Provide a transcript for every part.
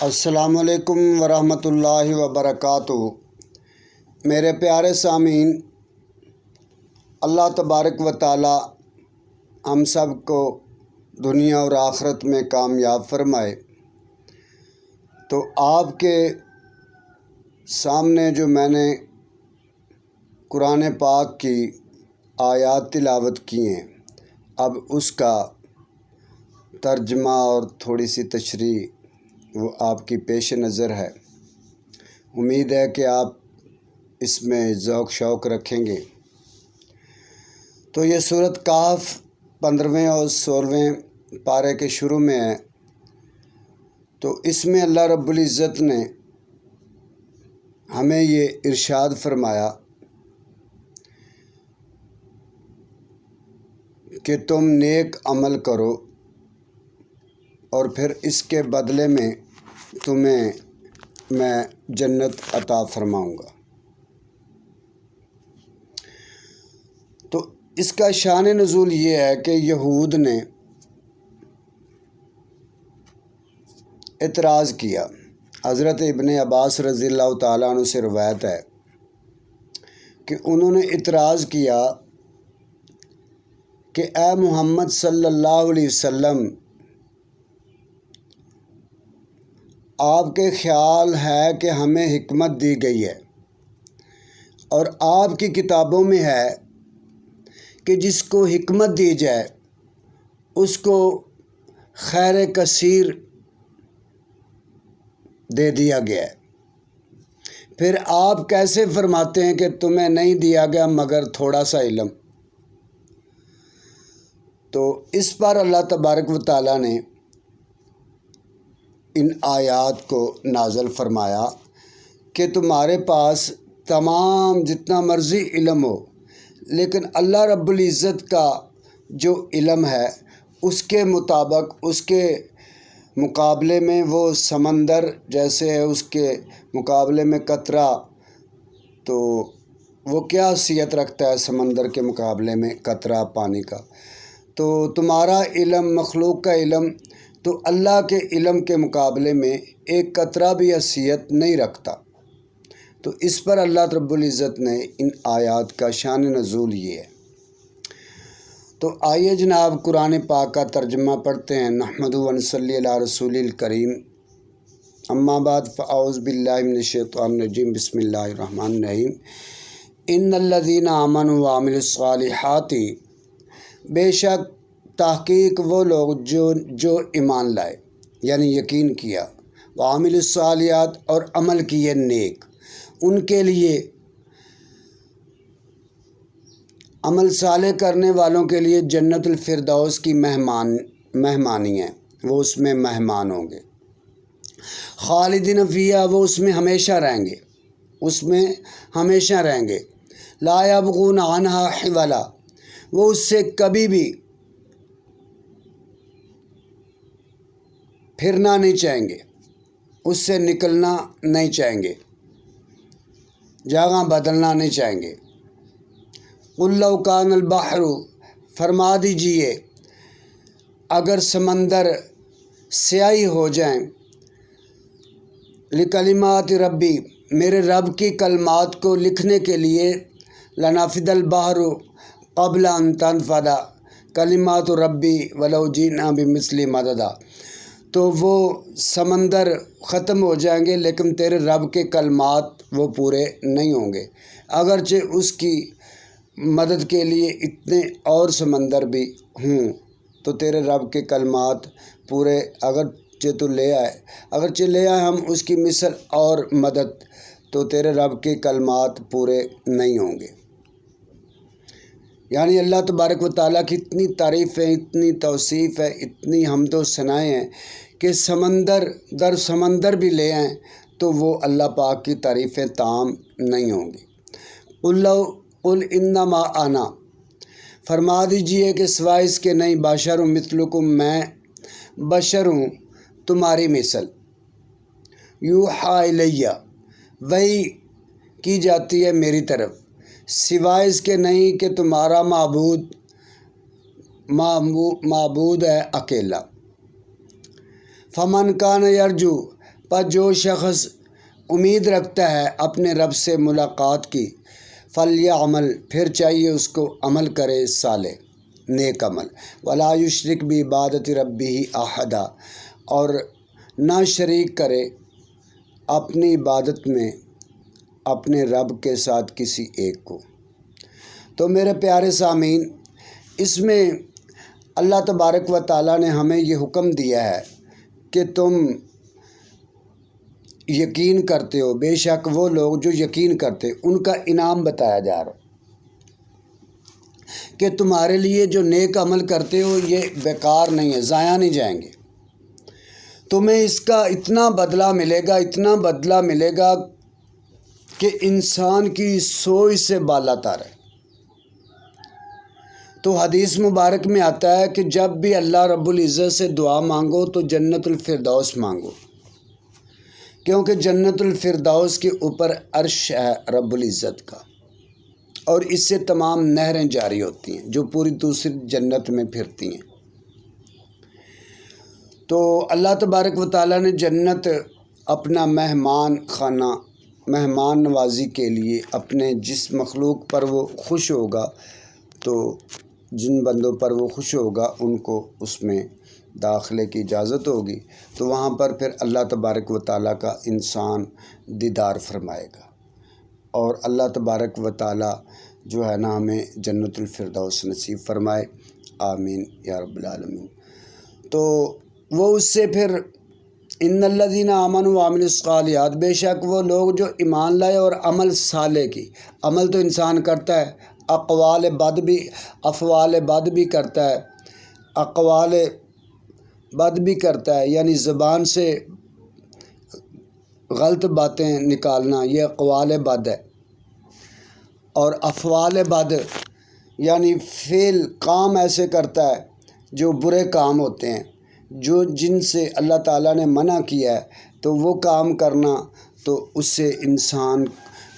السلام علیکم ورحمۃ اللہ وبرکاتہ۔ میرے پیارے سامعین، اللہ تبارک و تعالی ہم سب کو دنیا اور آخرت میں کامیاب فرمائے۔ تو آپ کے سامنے جو میں نے قرآن پاک کی آیات تلاوت کی ہیں، اب اس کا ترجمہ اور تھوڑی سی تشریح وہ آپ کی پیش نظر ہے۔ امید ہے کہ آپ اس میں ذوق شوق رکھیں گے۔ تو یہ سورۃ کہف 15ویں اور 16ویں پارے کے شروع میں ہے۔ تو اس میں اللہ رب العزت نے ہمیں یہ ارشاد فرمایا کہ تم نیک عمل کرو اور پھر اس کے بدلے میں تمہیں میں جنت عطا فرماؤں گا۔ تو اس کا شان نزول یہ ہے کہ یہود نے اعتراض کیا۔ حضرت ابن عباس رضی اللہ تعالیٰ عنہ سے روایت ہے کہ انہوں نے اعتراض کیا کہ اے محمد صلی اللہ علیہ وسلم، آپ کے خیال ہے کہ ہمیں حکمت دی گئی ہے اور آپ کی کتابوں میں ہے کہ جس کو حکمت دی جائے اس کو خیر کثیر دے دیا گیا ہے، پھر آپ کیسے فرماتے ہیں کہ تمہیں نہیں دیا گیا مگر تھوڑا سا علم؟ تو اس پر اللہ تبارک و تعالیٰ نے ان آیات کو نازل فرمایا کہ تمہارے پاس تمام جتنا مرضی علم ہو، لیکن اللہ رب العزت کا جو علم ہے اس کے مطابق، اس کے مقابلے میں وہ سمندر جیسے ہے، اس کے مقابلے میں قطرہ، تو وہ کیا حیثیت رکھتا ہے سمندر کے مقابلے میں قطرہ پانی کا؟ تو تمہارا علم، مخلوق کا علم، تو اللہ کے علم کے مقابلے میں ایک قطرہ بھی حیثیت نہیں رکھتا۔ تو اس پر اللہ رب العزت نے ان آیات کا شان نزول یہ ہے۔ تو آئیے جناب قرآن پاک کا ترجمہ پڑھتے ہیں۔ نحمدہ و نصلی علی رسول الکریم، اما بعد فاعوذ باللہ من الشیطان الرجیم، بسم اللہ الرحمن الرحیم۔ ان الذین آمنوا وعملوا الصالحات، بے شک تحقیق وہ لوگ جو ایمان لائے یعنی یقین کیا، وعمل الصالحات اور عمل کیے نیک، ان کے لیے عمل صالح کرنے والوں کے لیے جنت الفردوس کی مہمانی ہے، وہ اس میں مہمان ہوں گے۔ خالدین فیہا، وہ اس میں ہمیشہ رہیں گے، اس میں ہمیشہ رہیں گے۔ لا یبغون عنہا حولا، وہ اس سے کبھی بھی پھرنا نہیں چاہیں گے، اس سے نکلنا نہیں چاہیں گے، جگہ بدلنا نہیں چاہیں گے۔ قل لو کان البحر، فرما دیجئے اگر سمندر سیاہی ہو جائیں، لکلمات ربی، میرے رب کی کلمات کو لکھنے کے لیے، لنفد البحر قبل ان تنفد کلمات ربی ولو جئنا بمثل مددا، تو وہ سمندر ختم ہو جائیں گے لیکن تیرے رب کے کلمات وہ پورے نہیں ہوں گے، اگرچہ اس کی مدد کے لیے اتنے اور سمندر بھی ہوں تو تیرے رب کے کلمات پورے اگرچہ لے آئے ہم اس کی مثل اور مدد، تو تیرے رب کے کلمات پورے نہیں ہوں گے۔ یعنی اللہ تبارک و تعالیٰ کی اتنی تعریف ہے، اتنی توصیف ہے، اتنی حمد و ثنائیں ہیں کہ سمندر بھی لے آئیں تو وہ اللہ پاک کی تعریفیں تام نہیں ہوں گی۔ قل انما انا، فرما دیجئے کہ سوائے اس کے نہیں، بشر مثلکم، میں بشر ہوں تمہاری مثل، یوحیٰ الیہ، وحی کی جاتی ہے میری طرف، سوائے اس کے نہیں کہ تمہارا معبود ہے اکیلا۔ فمن کان یرجو، پر جو شخص امید رکھتا ہے اپنے رب سے ملاقات کی، فلیعمل، پھر چاہیے اس کو عمل کرے صالح، نیک عمل، ولا یشرک بعبادت ربہ احدا، اور نہ شریک کرے اپنی عبادت میں اپنے رب کے ساتھ کسی ایک کو۔ تو میرے پیارے سامعین، اس میں اللہ تبارک و تعالیٰ نے ہمیں یہ حکم دیا ہے کہ تم یقین کرتے ہو، بے شک وہ لوگ جو یقین کرتے ان کا انعام بتایا جا رہا کہ تمہارے لیے جو نیک عمل کرتے ہو یہ بیکار نہیں ہے، ضائع نہیں جائیں گے، تمہیں اس کا اتنا بدلہ ملے گا، اتنا بدلہ ملے گا کہ انسان کی سوچ سے بالا تر ہے۔ تو حدیث مبارک میں آتا ہے کہ جب بھی اللہ رب العزت سے دعا مانگو تو جنت الفردوس مانگو، کیونکہ جنت الفردوس کے اوپر عرش ہے رب العزت کا، اور اس سے تمام نہریں جاری ہوتی ہیں جو پوری دوسری جنت میں پھرتی ہیں۔ تو اللہ تبارک و تعالیٰ نے جنت اپنا مہمان خانہ، مہمان نوازی کے لیے اپنے جس مخلوق پر وہ خوش ہوگا، تو جن بندوں پر وہ خوش ہوگا ان کو اس میں داخلے کی اجازت ہوگی، تو وہاں پر پھر اللہ تبارک و تعالیٰ کا انسان دیدار فرمائے گا، اور اللہ تبارک و تعالیٰ جو ہے نا ہمیں جنت الفردوس نصیب فرمائے، آمین یا رب العالمین۔ تو وہ اس سے پھر ان الذین آمنوا وعملوا الصالحات، بے شک وہ لوگ جو ایمان لائے اور عمل صالح کی، عمل تو انسان کرتا ہے، اقوال بد بھی، افعال بد بھی کرتا ہے، اقوال بد بھی کرتا ہے، یعنی زبان سے غلط باتیں نکالنا یہ اقوال بد ہے، اور افعال بد یعنی فعل کام ایسے کرتا ہے جو برے کام ہوتے ہیں، جو جن سے اللہ تعالیٰ نے منع کیا ہے، تو وہ کام کرنا، تو اس سے انسان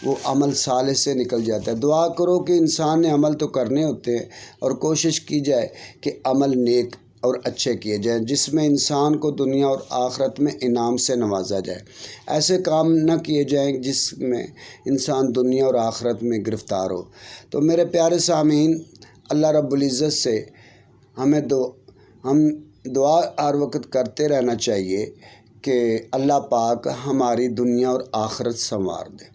وہ عمل صالح سے نکل جاتا ہے۔ دعا کرو کہ انسان نے عمل تو کرنے ہوتے ہیں، اور کوشش کی جائے کہ عمل نیک اور اچھے کیے جائیں جس میں انسان کو دنیا اور آخرت میں انعام سے نوازا جائے، ایسے کام نہ کیے جائیں جس میں انسان دنیا اور آخرت میں گرفتار ہو۔ تو میرے پیارے سامعین، اللہ رب العزت سے ہم دعا ہر وقت کرتے رہنا چاہیے کہ اللہ پاک ہماری دنیا اور آخرت سنوار دے،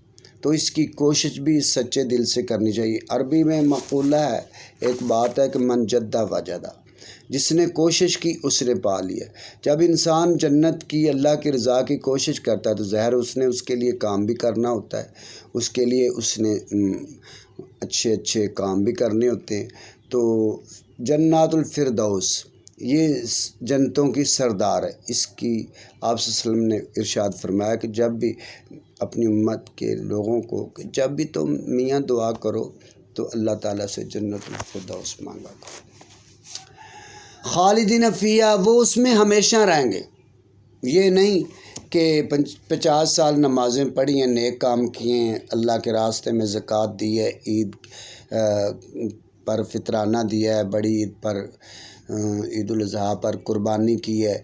تو اس کی کوشش بھی سچے دل سے کرنی چاہیے۔ عربی میں مقولہ ہے، ایک بات ہے کہ من جدہ وجدہ، جس نے کوشش کی اس نے پا لیا۔ جب انسان جنت کی، اللہ کی رضا کی کوشش کرتا ہے تو ظاہر اس نے اس کے لیے کام بھی کرنا ہوتا ہے، اس کے لیے اس نے اچھے کام بھی کرنے ہوتے ہیں۔ تو جنات الفردوس یہ جنتوں کی سردار ہے، اس کی آپ صلی اللہ علیہ وسلم نے ارشاد فرمایا کہ جب بھی اپنی امت کے لوگوں کو کہ جب بھی تم میاں دعا کرو تو اللہ تعالیٰ سے جنت الفردوس مانگا کرو، خالدین فیہا، وہ اس میں ہمیشہ رہیں گے۔ یہ نہیں کہ 50 سال نمازیں پڑھی ہیں، نیک کام کیے ہیں، اللہ کے راستے میں زکوٰۃ دی ہے، عید پر فطرانہ دیا ہے، بڑی عید پر عید الاضحیٰ پر قربانی کی ہے،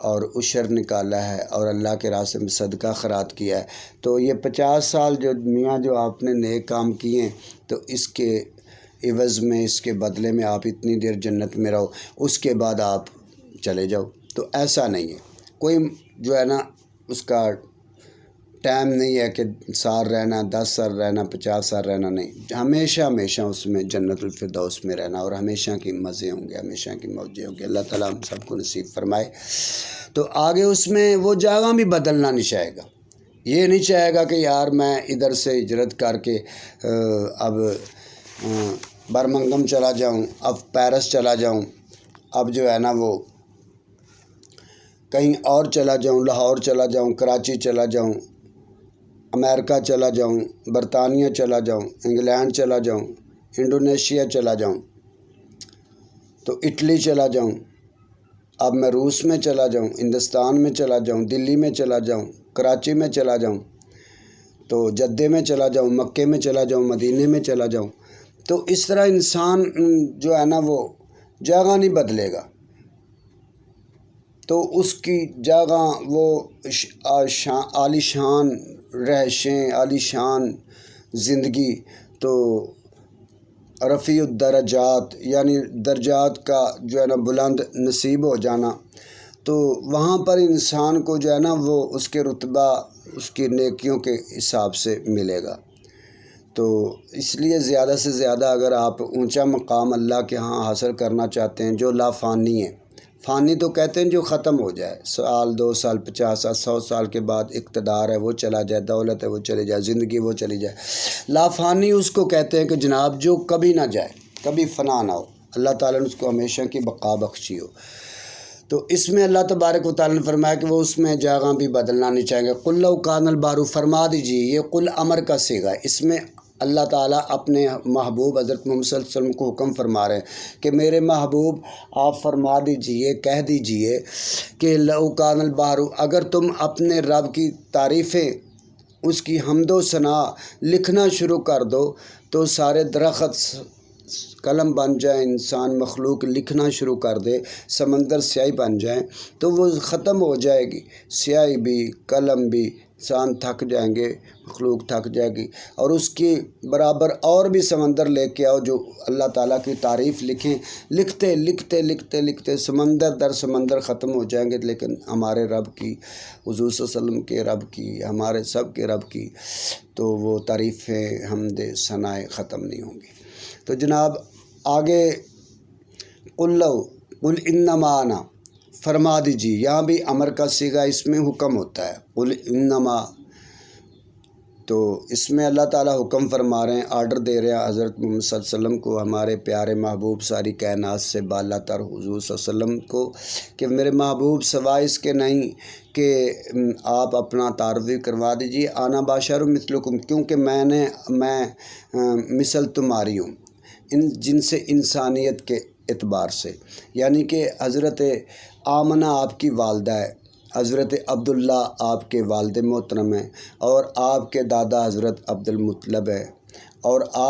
اور عشر نکالا ہے، اور اللہ کے راستے میں صدقہ خیرات کیا ہے، تو یہ 50 سال جو میاں جو آپ نے نیک کام کیے ہیں، تو اس کے عوض میں، اس کے بدلے میں آپ اتنی دیر جنت میں رہو، اس کے بعد آپ چلے جاؤ۔ تو ایسا نہیں ہے، کوئی جو ہے نا اس کا ٹائم نہیں ہے کہ سال رہنا، 10 سال رہنا، 50 سال رہنا، نہیں، ہمیشہ اس میں جنت الفردوس میں رہنا، اور ہمیشہ کی مزے ہوں گے، ہمیشہ کی موجیں ہوں گے۔ اللہ تعالیٰ ہم سب کو نصیب فرمائے۔ تو آگے اس میں وہ جگہ بھی بدلنا نہیں چاہے گا، یہ نہیں چاہے گا کہ یار میں ادھر سے ہجرت کر کے اب برمنگم چلا جاؤں، اب پیرس چلا جاؤں، اب جو ہے نا وہ کہیں اور چلا جاؤں، لاہور چلا جاؤں، کراچی چلا جاؤں، امریکہ چلا جاؤں، برطانیہ چلا جاؤں، انگلینڈ چلا جاؤں، انڈونیشیا چلا جاؤں، تو اٹلی چلا جاؤں، اب میں روس میں چلا جاؤں، ہندوستان میں چلا جاؤں، دلی میں چلا جاؤں، کراچی میں چلا جاؤں، تو جدہ میں چلا جاؤں، مکے میں چلا جاؤں، مدینے میں چلا جاؤں، تو اس طرح انسان جو ہے نا وہ جگہ نہیں بدلے گا، تو اس کی جگہ وہ عالی شان رہائشیں، عالی شان زندگی، تو رفیع الدرجات یعنی درجات کا جو ہے نا بلند نصیب ہو جانا، تو وہاں پر انسان کو جو ہے نا وہ اس کے رتبہ اس کی نیکیوں کے حساب سے ملے گا۔ تو اس لیے زیادہ سے زیادہ اگر آپ اونچا مقام اللہ کے ہاں حاصل کرنا چاہتے ہیں جو لا فانی ہے، فانی تو کہتے ہیں جو ختم ہو جائے، 1 2 سال 50 سال 100 سال کے بعد اقتدار ہے وہ چلا جائے، دولت ہے وہ چلی جائے، زندگی وہ چلی جائے، لا فانی اس کو کہتے ہیں کہ جناب جو کبھی نہ جائے، کبھی فنا نہ ہو، اللہ تعالیٰ نے اس کو ہمیشہ کی بقا بخشی ہو۔ تو اس میں اللہ تبارک و تعالیٰ نے فرمایا کہ وہ اس میں جگہ بھی بدلنا نہیں چاہیں گے۔ قل لو کان البحر، فرما دیجیے، یہ قل امر کا صیغہ ہے، اس میں اللہ تعالیٰ اپنے محبوب حضرت محمد صلی اللہ علیہ وسلم کو حکم فرما رہے ہیں کہ میرے محبوب آپ فرما دیجئے، کہہ دیجئے کہ لو کان البحر، اگر تم اپنے رب کی تعریفیں، اس کی حمد و ثنا لکھنا شروع کر دو تو سارے درخت قلم بن جائیں، انسان مخلوق لکھنا شروع کر دے، سمندر سیاہی بن جائیں تو وہ ختم ہو جائے گی، سیاہی بھی قلم بھی، انسان تھک جائیں گے، مخلوق تھک جائے گی، اور اس کی برابر اور بھی سمندر لے کے آؤ جو اللہ تعالیٰ کی تعریف لکھیں، لکھتے لکھتے لکھتے لکھتے سمندر در سمندر ختم ہو جائیں گے، لیکن ہمارے رب کی، حضور صلی اللہ علیہ وسلم کے رب کی، ہمارے سب کے رب کی تو وہ تعریفیں حمد ثنائے ختم نہیں ہوں گی۔ تو جناب آگے قل لو قل انما انا، فرما دیجیے، یہاں بھی امر کا صیغہ، اس میں حکم ہوتا ہے، قل انما، تو اس میں اللہ تعالیٰ حکم فرما رہے ہیں، آرڈر دے رہے ہیں حضرت محمد صلی اللہ علیہ وسلم کو، ہمارے پیارے محبوب ساری کائنات سے بالا تر حضور صلی اللہ علیہ وسلم کو، کہ میرے محبوب سوائے اس کے نہیں کہ آپ اپنا تعارف بھی کروا دیجیے، آنا بشر مثلکم، کیونکہ میں مثل تمہاری ہوں، جن سے انسانیت کے اعتبار سے، یعنی کہ حضرت آمنہ آپ کی والدہ ہے، حضرت عبداللہ آپ کے والد محترم ہیں، اور آپ کے دادا حضرت عبد المطلب ہے، اور آپ